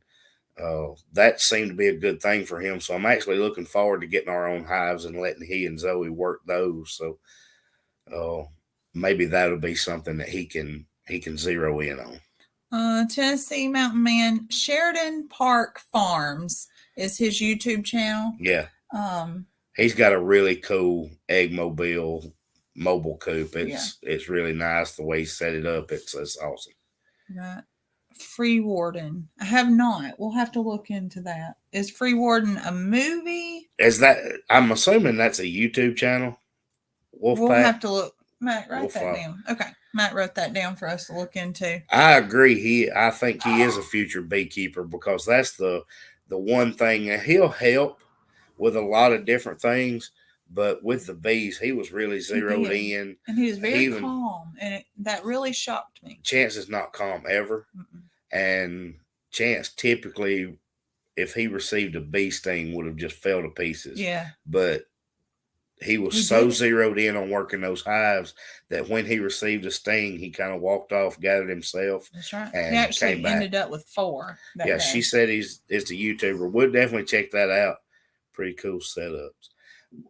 that seemed to be a good thing for him. So I'm actually looking forward to getting our own hives and letting he and Zoe work those. So maybe that'll be something that he can zero in on. Tennessee Mountain Man, Sheridan Park Farms is his YouTube channel. Yeah. He's got a really cool egg mobile coop. It's really nice the way he set it up. It's awesome. Right. Free Warden. I have not. We'll have to look into that. Is Free Warden a movie? I'm assuming that's a YouTube channel. Wolfpack. We'll have to look. Matt, write that down. Okay. Matt wrote that down for us to look into. I agree. I think he is a future beekeeper, because that's the one thing. And he'll help with a lot of different things, but with the bees, he was really zeroed in. And he was very calm, and that really shocked me. Chance is not calm ever. And Chance typically, if he received a bee sting, would have just fell to pieces. Yeah. But he was so zeroed in on working those hives that when he received a sting, he kind of walked off, gathered himself. That's right. And he actually came back. Ended up with 4. Yeah, day. She said it's a YouTuber. We'll definitely check that out. Pretty cool setups.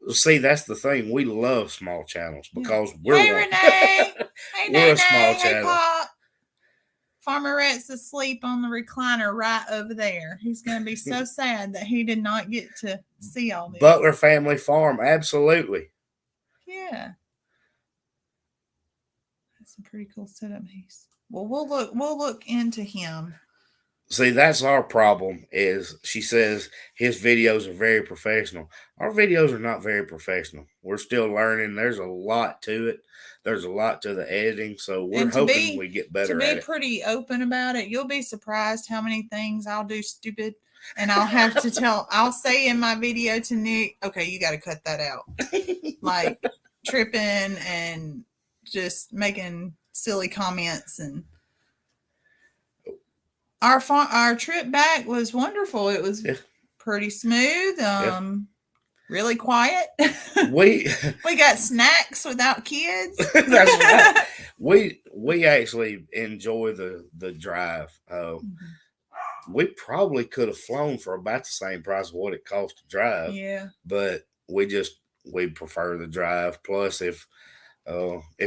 See, that's the thing. We love small channels because we're Hey, Renee. Hey, we're a small channel. Pop. Farmer Rhett's asleep on the recliner right over there. He's going to be so sad that he did not get to see all this. Butler Family Farm, absolutely. Yeah, that's a pretty cool setup. We'll look into him. See, that's our problem. Is she says his videos are very professional. Our videos are not very professional. We're still learning. There's a lot to it. There's a lot to the editing, so we're hoping we get better at it. To be pretty open about it, you'll be surprised how many things I'll do stupid, and I'll have to I'll say in my video to Nick, okay, you got to cut that out. Like tripping and just making silly comments. And our trip back was wonderful. It was pretty smooth. Really quiet. We got snacks without kids. That's right. We actually enjoy the drive. We probably could have flown for about the same price of what it costs to drive. Yeah. But we prefer the drive. Plus, if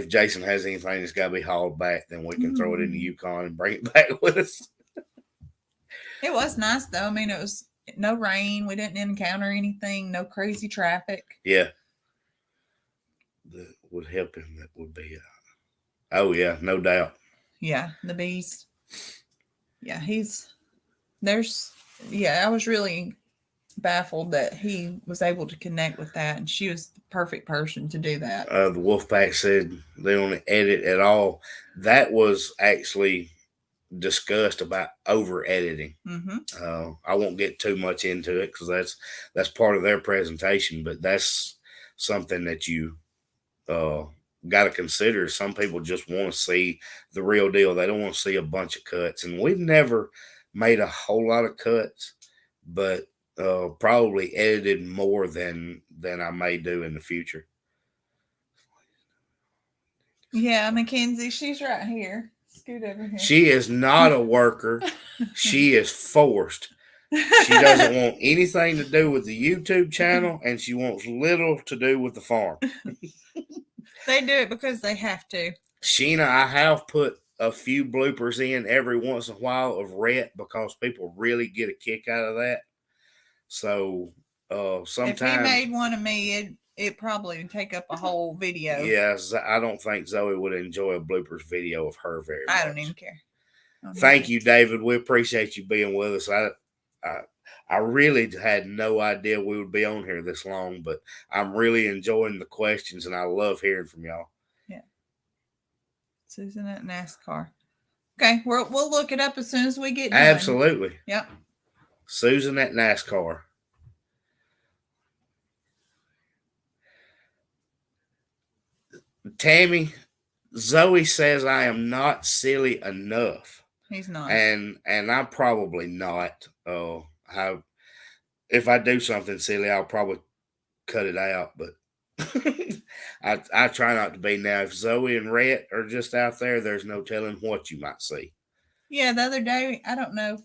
Jason has anything that's got to be hauled back, then we can throw it in the Yukon and bring it back with us. It was nice though. I mean, it was no rain. We didn't encounter anything. No crazy traffic. Yeah. That would help him. That would be. Oh yeah, no doubt. Yeah, the bees. Yeah, I was really baffled that he was able to connect with that, and she was the perfect person to do that. The Wolfpack said they don't edit at all. That was actually discussed about over editing. I won't get too much into it because that's part of their presentation, but that's something that you got to consider some people just want to see the real deal. They don't want to see a bunch of cuts. And we've never made a whole lot of cuts, but probably edited more than I may do in the future. Yeah, Mackenzie, she's right here. Scoot over here. She is not a worker. She is forced. She doesn't want anything to do with the YouTube channel, and she wants little to do with the farm. They do it because they have to. Sheena, I have put a few bloopers in every once in a while of Rhett because people really get a kick out of that. So sometimes, if he made one of me, it probably would take up a whole video. Yes, I don't think Zoe would enjoy a bloopers video of her very much. I don't even care. Thank you, David. We appreciate you being with us. I really had no idea we would be on here this long, but I'm really enjoying the questions, and I love hearing from y'all. Yeah. Susan at NASCAR. Okay, we'll look it up as soon as we get done. Absolutely. Yep. Susan at NASCAR. Tammy, Zoe says I am not silly enough. He's not. And I'm probably not. If I do something silly, I'll probably cut it out. But I try not to be. Now, if Zoe and Rhett are just out there, there's no telling what you might see. Yeah, the other day, I don't know if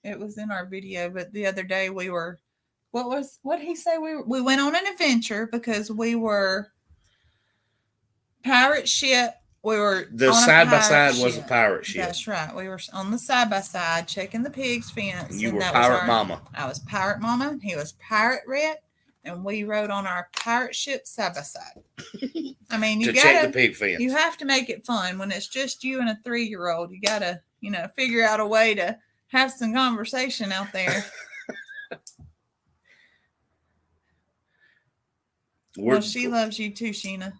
it was in our video, but the other day we were, what did he say? We went on an adventure because we were pirate ship. We were the side by side was a pirate ship. That's right. We were on the side by side checking the pig's fence. And you were Pirate Mama. I was Pirate Mama. He was Pirate Rhett, and we rode on our pirate ship side by side. I mean, you check the pig fence. You have to make it fun when it's just you and a 3-year-old. You gotta, figure out a way to have some conversation out there. Well, she loves you too, Sheena.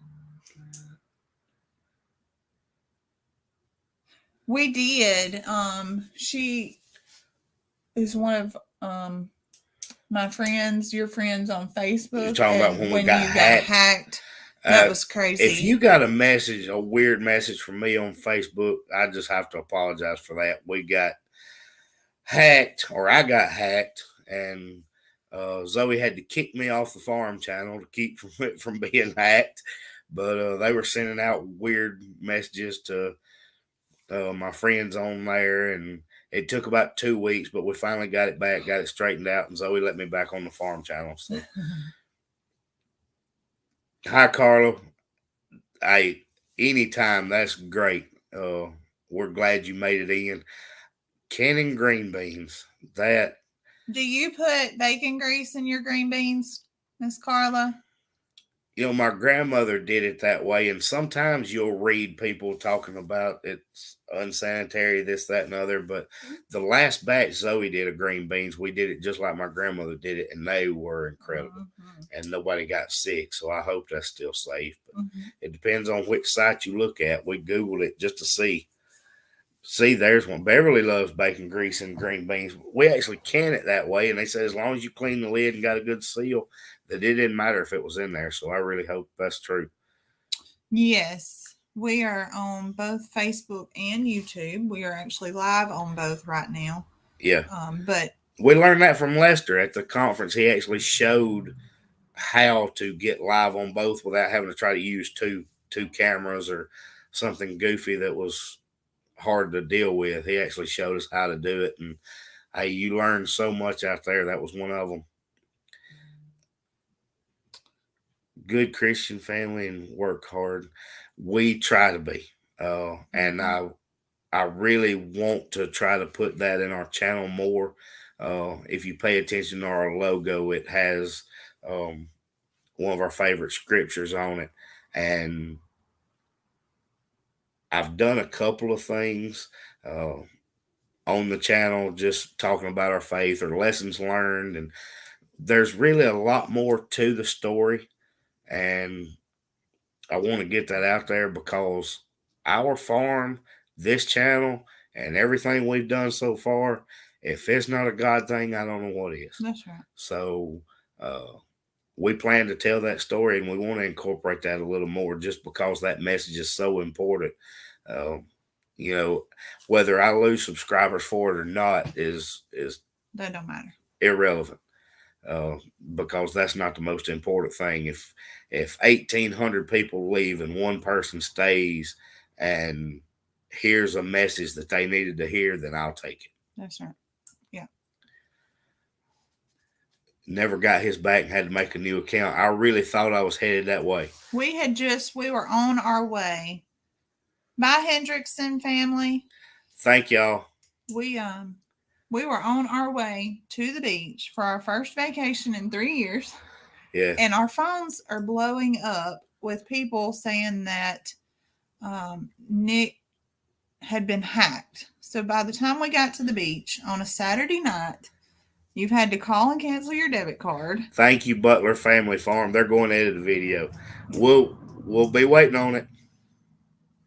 We did. She is one of my friends, your friends on Facebook. You're talking about when we got hacked. That was crazy. If you got a weird message from me on Facebook, I just have to apologize for that. We got hacked, or I got hacked, and Zoe had to kick me off the farm channel to keep from being hacked. But they were sending out weird messages to my friends on there, and it took about 2 weeks, but we finally got it back, got it straightened out, and Zoe let me back on the farm channel. So, hi, Carla. Anytime, that's great. We're glad you made it in. Canning green beans. That. Do you put bacon grease in your green beans, Miss Carla? My grandmother did it that way, and sometimes you'll read people talking about it's unsanitary, this, that, and other, but the last batch Zoe did of green beans, we did it just like my grandmother did it, and they were incredible, and nobody got sick, so I hope that's still safe, but it depends on which site you look at. We Googled it just to see, there's one. Beverly loves bacon grease and green beans. We actually can it that way, and they say as long as you clean the lid and got a good seal, that it didn't matter if it was in there. So I really hope that's true. Yes, we are on both Facebook and YouTube. We are actually live on both right now. Yeah. But we learned that from Lester at the conference. He actually showed how to get live on both without having to try to use two cameras or something goofy that was hard to deal with. He actually showed us how to do it, and hey, you learn so much out there. That was one of them. Good Christian family and work hard. We try to be, and I really want to try to put that in our channel more. If you pay attention to our logo, it has one of our favorite scriptures on it, and I've done a couple of things on the channel just talking about our faith or lessons learned, and there's really a lot more to the story, and I want to get that out there because our farm, this channel, and everything we've done so far, if it's not a God thing, I don't know what is. That's right. So we plan to tell that story, and we want to incorporate that a little more, just because that message is so important. Um, you know, whether I lose subscribers for it or not is That don't matter. irrelevant, uh, because that's not the most important thing. If 1,800 people leave and one person stays and hears a message that they needed to hear, then I'll take it. That's right. Yeah. Never got his back and had to make a new account. I really thought I was headed that way. We were on our way. Bye, Hendrickson family. Thank y'all. We were on our way to the beach for our first vacation in 3 years. Yeah. And our phones are blowing up with people saying that Nick had been hacked. So by the time we got to the beach on a Saturday night, you've had to call and cancel your debit card. Thank you, Butler Family Farm. They're going to edit the video. We'll be waiting on it.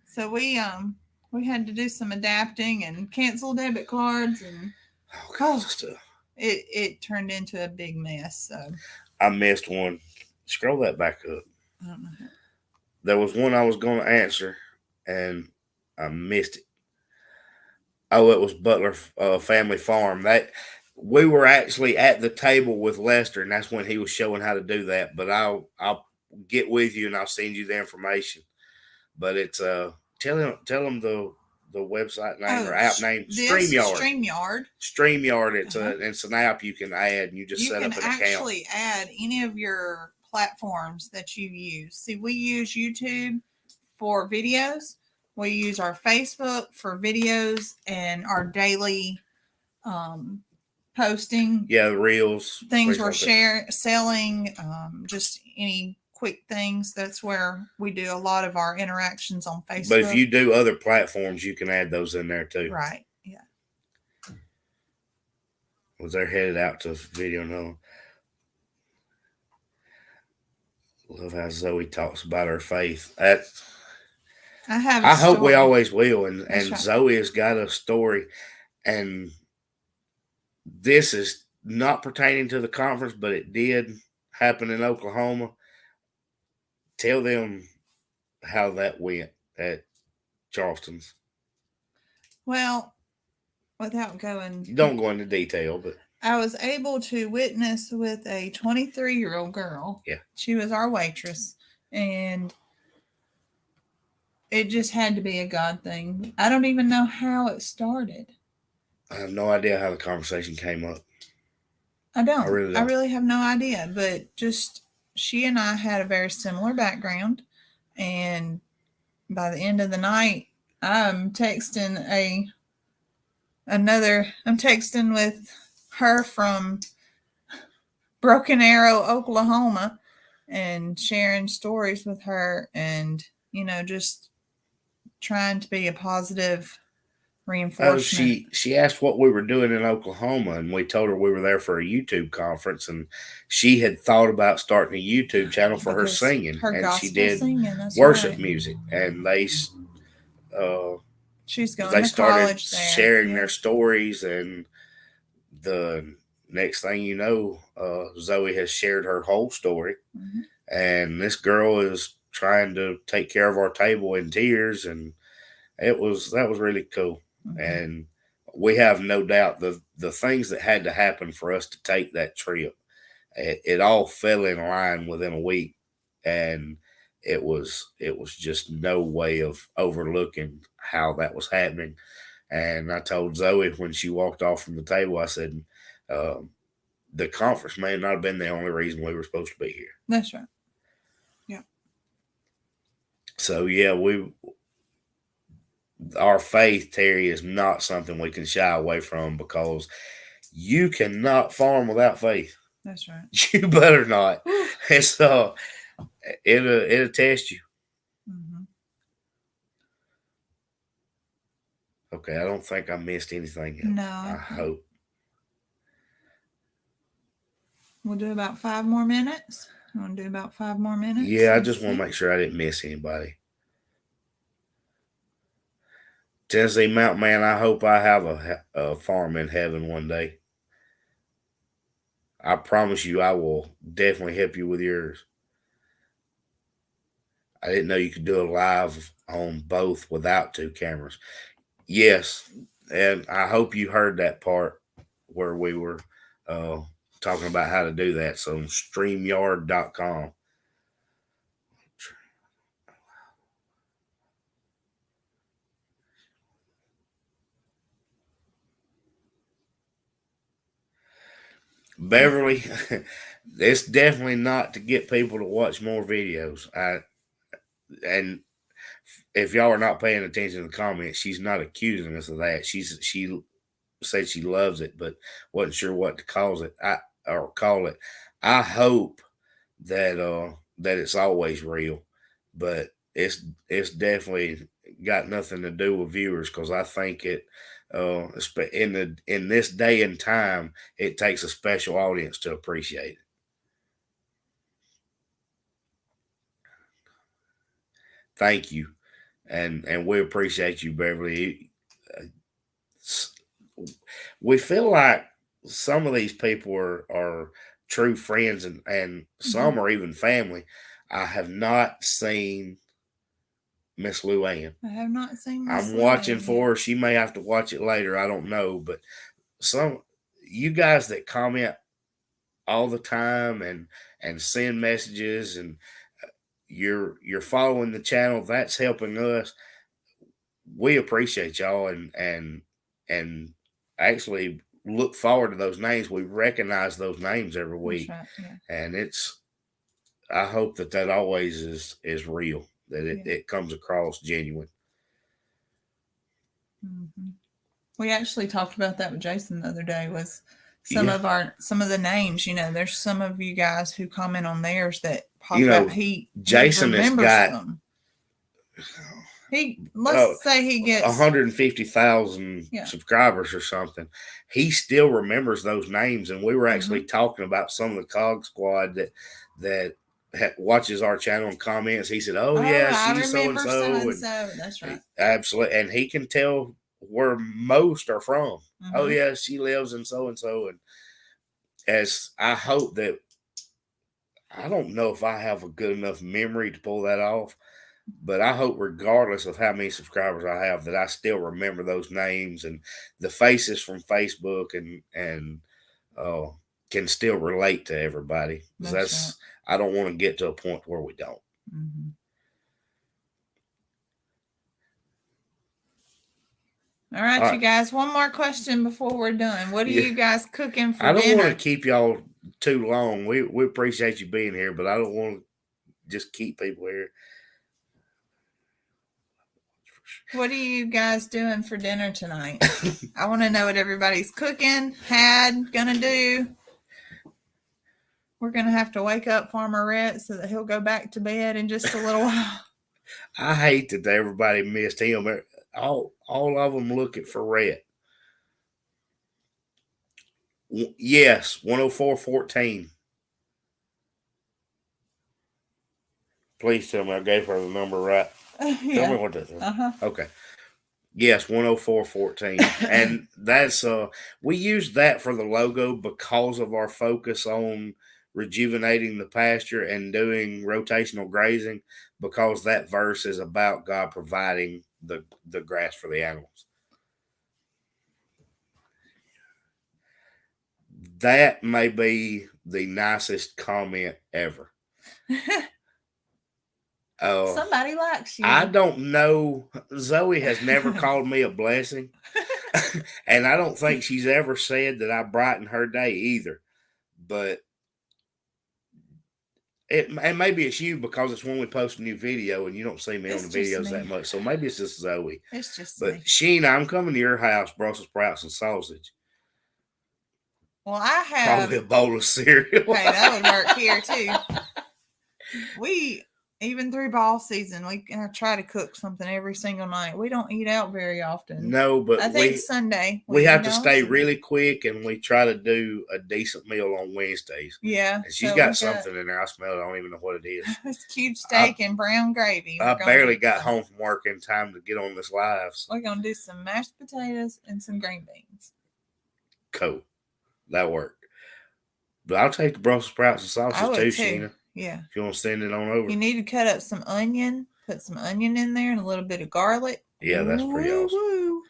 So we had to do some adapting and cancel debit cards, and all kinds of stuff. It turned into a big mess. So I missed one. Scroll that back up. I don't know. There was one I was going to answer, and I missed it. Oh, it was Butler Family Farm. That we were actually at the table with Lester, and that's when he was showing how to do that. But I'll get with you and I'll send you the information. But it's tell them the website name or app name. StreamYard. StreamYard. It's an app you can add, and you just set up an account. You can actually add any of your platforms that you use. See, we use YouTube for videos. We use our Facebook for videos and our daily posting. Yeah, reels. Things we're selling, just any quick things. That's where we do a lot of our interactions on Facebook. But if you do other platforms, you can add those in there too. Right. Yeah. Was they're headed out to video now. Love how Zoe talks about her faith. I hope we always will. And right. Zoe has got a story, and this is not pertaining to the conference, but it did happen in Oklahoma. Tell them how that went at Charleston's. Well, without going... Don't go into detail, but... I was able to witness with a 23-year-old girl. Yeah. She was our waitress, and it just had to be a God thing. I don't even know how it started. I have no idea how the conversation came up. I really have no idea, but just she and I had a very similar background, and by the end of the night, I'm texting with her from Broken Arrow, Oklahoma, and sharing stories with her, and just trying to be a positive reinforcement. She asked what we were doing in Oklahoma, and we told her we were there for a YouTube conference, and she had thought about starting a YouTube channel for her singing, and she did worship music, and they she's going to started sharing their stories, and the next thing you know, Zoe has shared her whole story, and this girl is trying to take care of our table in tears, and that was really cool. And we have no doubt the things that had to happen for us to take that trip, it all fell in line within a week, and it was just no way of overlooking how that was happening. And I told Zoe when she walked off from the table, I said, the conference may not have been the only reason we were supposed to be here. That's right. Yeah. So yeah, our faith, Terry, is not something we can shy away from, because you cannot farm without faith. That's right. You better not. And so it'll test you. Okay, I don't think I missed anything else. No. I hope. We'll do about 5 more minutes. You want to do about 5 more minutes? Yeah, I just want to make sure I didn't miss anybody. Tennessee Mountain Man, I hope I have a farm in heaven one day. I promise you, I will definitely help you with yours. I didn't know you could do a live on both without two cameras. Yes, and I hope you heard that part where we were uh, talking about how to do that. So StreamYard.com. Beverly, it's definitely not to get people to watch more videos. And if y'all are not paying attention to the comments, she's not accusing us of that. She said she loves it, but wasn't sure what to call it. I hope that it's always real, but it's definitely got nothing to do with viewers because I think it in this day and time it takes a special audience to appreciate it. Thank you, and we appreciate you, Beverly. We feel like some of these people are true friends and some are even family. I have not seen Miss Luann. I have not seen Miss I'm watching Luann for yet. her. She may have to watch it later. I don't know, but some you guys that comment all the time and send messages and you're following the channel, that's helping us. We appreciate y'all and actually look forward to those names. We recognize those names every week, That's right, yeah. and I hope that always is real, that it comes across genuine. Mm-hmm. We actually talked about that with Jason the other day. Was some of the names? There's some of you guys who comment on theirs that pop out. Jason he remembers them. Let's say he gets 150,000 subscribers or something. He still remembers those names, and we were actually talking about some of the COG squad that watches our channel and comments. He said, "Oh yeah, she's so and so." That's right. Absolutely, and he can tell where most are from. Oh yeah, she lives in so and so, and as I hope that I don't know if I have a good enough memory to pull that off. But I hope, regardless of how many subscribers I have, that I still remember those names and the faces from Facebook and can still relate to everybody. That's I don't want to get to a point where we don't. Mm-hmm. All right, you guys. One more question before we're done. What are you guys cooking for dinner? I don't want to keep y'all too long. We appreciate you being here, but I don't want to just keep people here. What are you guys doing for dinner tonight? I want to know what everybody's cooking, gonna do. We're gonna have to wake up Farmer Rhett so that he'll go back to bed in just a little while. I hate that everybody missed him. All of them looking for Rhett. Yes, 10414. Please tell me I gave her the number right. Yeah. Tell me what that is. Okay. Yes, 10414. And that's we use that for the logo because of our focus on rejuvenating the pasture and doing rotational grazing, because that verse is about God providing the grass for the animals. That may be the nicest comment ever. Somebody likes you. I don't know. Zoe has never called me a blessing. And I don't think she's ever said that I brighten her day either. But and maybe it's you because it's when we post a new video and you don't see me on the videos that much. So maybe it's just Zoe. It's just but me. Sheena, I'm coming to your house, Brussels sprouts and sausage. Well, I have probably a bowl of cereal. Hey, that would work here too. Even through ball season, we try to cook something every single night. We don't eat out very often. No, but I think Sunday. We have to stay really quick, and we try to do a decent meal on Wednesdays. Yeah. And she's got something in there. I smell it. I don't even know what it is. It's cube steak and brown gravy. I barely got home from work in time to get on this live. So. We're going to do some mashed potatoes and some green beans. Cool. That worked. But I'll take the Brussels sprouts and I sausage would too, too. Sheena. Yeah. If you want to send it on over. You need to cut up some onion, put some onion in there and a little bit of garlic. Yeah, that's pretty Woo, awesome. woo.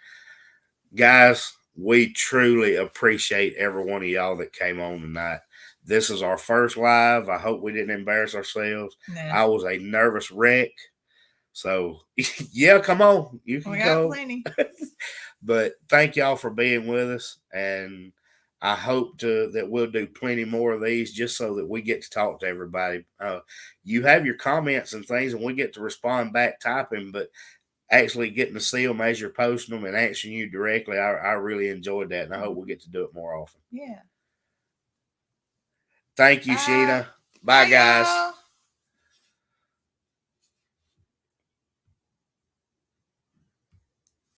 Guys, we truly appreciate every one of y'all that came on tonight. This is our first live. I hope we didn't embarrass ourselves. Nah. I was a nervous wreck. So, yeah, come on. You can We got go. plenty. But thank y'all for being with us. And I hope that we'll do plenty more of these just so that we get to talk to everybody. You have your comments and things, and we get to respond back typing, but actually getting to see them as you're posting them and answering you directly, I really enjoyed that, and I hope we'll get to do it more often. Yeah. Thank you, Bye. Sheena. Bye, guys. Y'all.